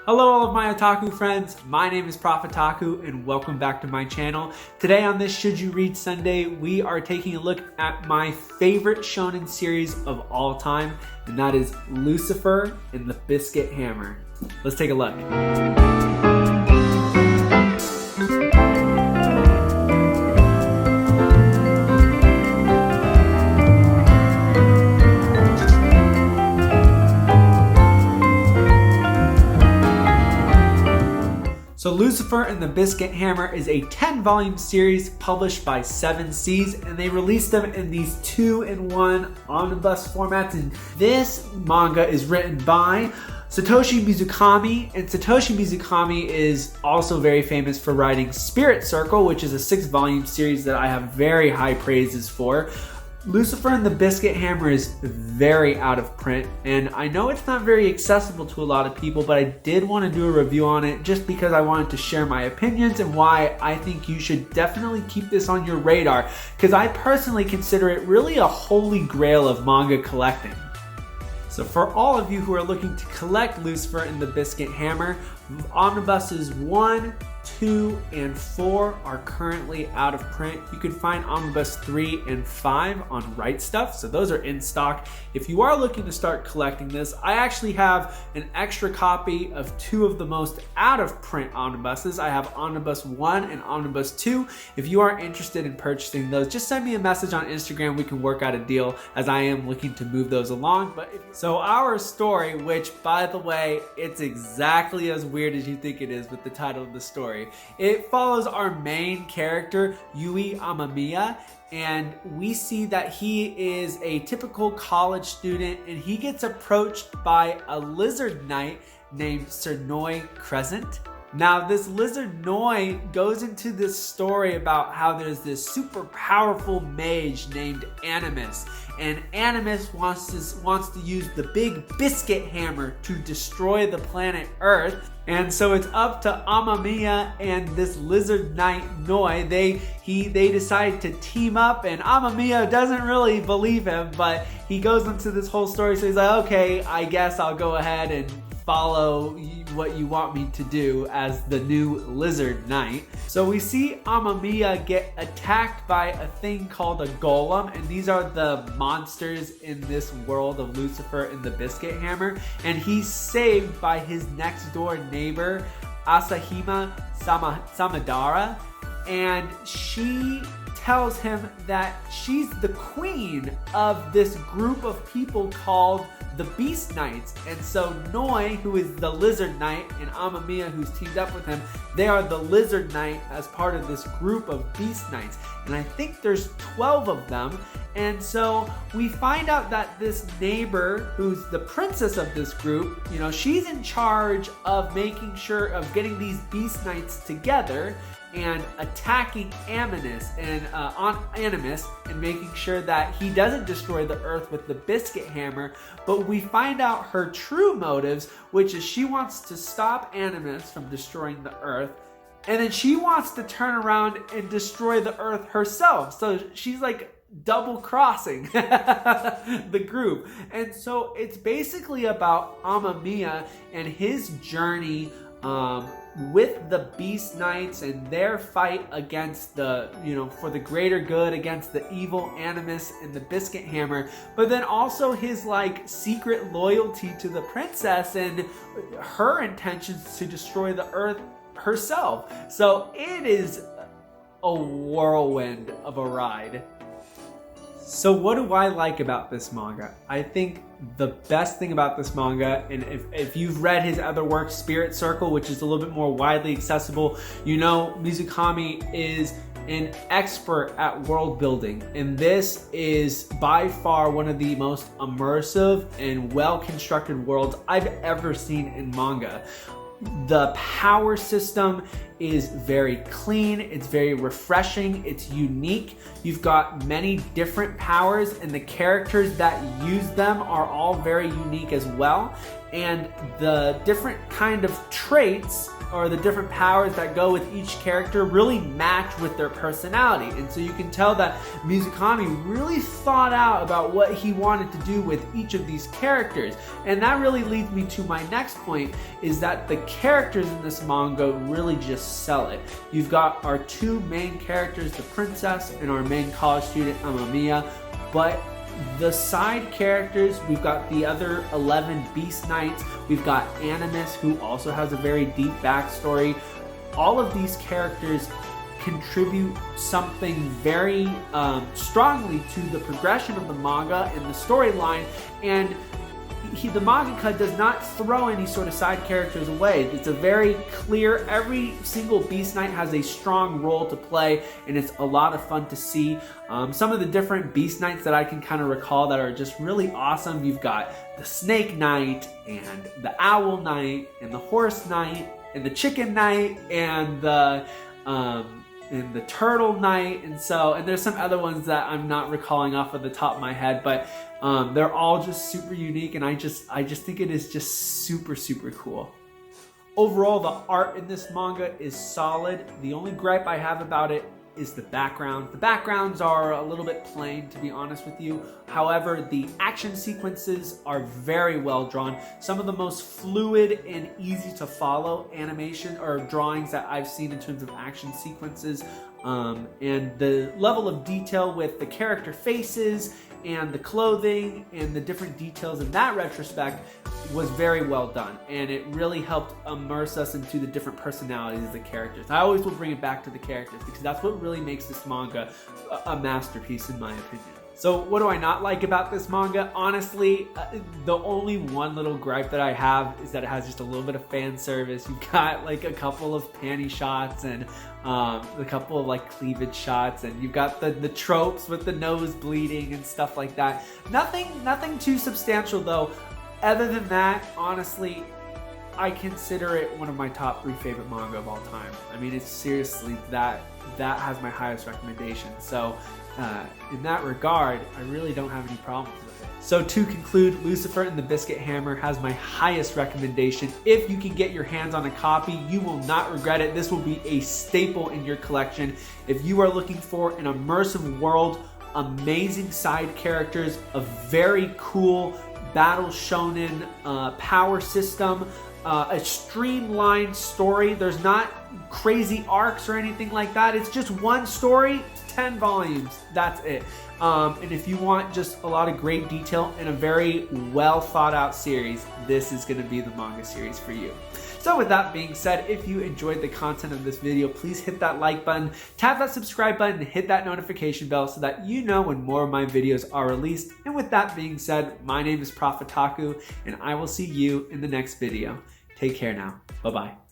Hello all of my otaku friends, my name is Profitaku and welcome back to my channel. Today on this Should You Read Sunday, we are taking a look at my favorite shonen series of all time, and that is Lucifer and the Biscuit Hammer. Let's take a look. So Lucifer and the Biscuit Hammer is a 10-volume series published by 7 Seas, and they released them in these 2-in-1 omnibus formats. And this manga is written by Satoshi Mizukami, and Satoshi Mizukami is also very famous for writing Spirit Circle, which is a 6-volume series that I have very high praises for. Lucifer and the Biscuit Hammer is very out of print, and I know it's not very accessible to a lot of people, but I did want to do a review on it just because I wanted to share my opinions and why I think you should definitely keep this on your radar, because I personally consider it really a holy grail of manga collecting. So for all of you who are looking to collect Lucifer and the Biscuit Hammer, omnibuses 1, 2, and 4 are currently out of print. You can find omnibus 3 and 5 on Right Stuff, so those are in stock. If you are looking to start collecting this, I actually have an extra copy of 2 of the most out of print omnibuses. I have omnibus 1 and omnibus 2. If you are interested in purchasing those, just send me a message on Instagram. We can work out a deal, as I am looking to move those along. So our story, which by the way, it's exactly as weird as you think it is with the title of the story. It follows our main character, Yui Amamiya, and we see that he is a typical college student, and he gets approached by a lizard knight named Cernoi Crescent. Now, this lizard Noi goes into this story about how there's this super powerful mage named Animus, and Animus wants to use the big Biscuit Hammer to destroy the planet Earth. And so it's up to Amamiya and this lizard knight Noi. They decide to team up, and Amamiya doesn't really believe him, but he goes into this whole story. So he's like, okay, I guess I'll go ahead and follow what you want me to do as the new lizard knight. So we see Amamiya get attacked by a thing called a golem, and these are the monsters in this world of Lucifer and the Biscuit Hammer, and he's saved by his next door neighbor Asahima Samadara, and she tells him that she's the queen of this group of people called the Beast Knights. And so Noi, who is the Lizard Knight, and Amamiya, who's teamed up with him, they are the Lizard Knight as part of this group of Beast Knights. And I think there's 12 of them. And so we find out that this neighbor, who's the princess of this group, she's in charge of making sure of getting these Beast Knights together and attacking Animus and making sure that he doesn't destroy the earth with the Biscuit Hammer. But we find out her true motives, which is she wants to stop Animus from destroying the earth, and then she wants to turn around and destroy the earth herself. So she's like double crossing the group. And so it's basically about Amamiya and his journey with the Beast Knights and their fight against the, for the greater good, against the evil Animus and the Biscuit Hammer, but then also his secret loyalty to the princess and her intentions to destroy the earth herself. So it is a whirlwind of a ride. So what do I like about this manga? I think the best thing about this manga, and if you've read his other work, Spirit Circle, which is a little bit more widely accessible, Mizukami is an expert at world building, and this is by far one of the most immersive and well-constructed worlds I've ever seen in manga. The power system is very clean, it's very refreshing, it's unique. You've got many different powers, and the characters that use them are all very unique as well. And the different kind of traits or the different powers that go with each character really match with their personality. And so you can tell that Mizukami really thought out about what he wanted to do with each of these characters. And that really leads me to my next point, is that the characters in this manga really just sell it. You've got our two main characters, the princess and our main college student, Amamiya, but the side characters, we've got the other 11 Beast Knights, we've got Animus, who also has a very deep backstory. All of these characters contribute something very strongly to the progression of the manga and the storyline, and the mangaka does not throw any sort of side characters away. It's a very clear, every single Beast Knight has a strong role to play, and it's a lot of fun to see. Some of the different Beast Knights that I can kind of recall that are just really awesome, you've got the Snake Knight, and the Owl Knight, and the Horse Knight, and the Chicken Knight, and the Turtle Knight, and there's some other ones that I'm not recalling off of the top of my head, but they're all just super unique, and I just think it is just super, super cool. Overall, the art in this manga is solid. The only gripe I have about it is the background. The backgrounds are a little bit plain, to be honest with you. However, the action sequences are very well drawn. Some of the most fluid and easy to follow animation or drawings that I've seen in terms of action sequences. And the level of detail with the character faces and the clothing and the different details in that retrospect was very well done, and it really helped immerse us into the different personalities of the characters. I always will bring it back to the characters because that's what really makes this manga a masterpiece in my opinion. So what do I not like about this manga? Honestly, the only one little gripe that I have is that it has just a little bit of fan service. You've got like a couple of panty shots and a couple of like cleavage shots, and you've got the tropes with the nose bleeding and stuff like that. Nothing too substantial though. Other than that, honestly, I consider it one of my top 3 favorite manga of all time. I mean, it's seriously that has my highest recommendation. So in that regard, I really don't have any problems with it. So to conclude, Lucifer and the Biscuit Hammer has my highest recommendation. If you can get your hands on a copy, you will not regret it. This will be a staple in your collection. If you are looking for an immersive world, amazing side characters, a very cool battle shonen power system, a streamlined story. There's not crazy arcs or anything like that. It's just one story, 10 volumes. That's it. And if you want just a lot of great detail and a very well thought out series, this is going to be the manga series for you. So with that being said, if you enjoyed the content of this video, please hit that like button, tap that subscribe button, and hit that notification bell so that you know when more of my videos are released. And with that being said, my name is Prophet Taku, and I will see you in the next video. Take care now. Bye-bye.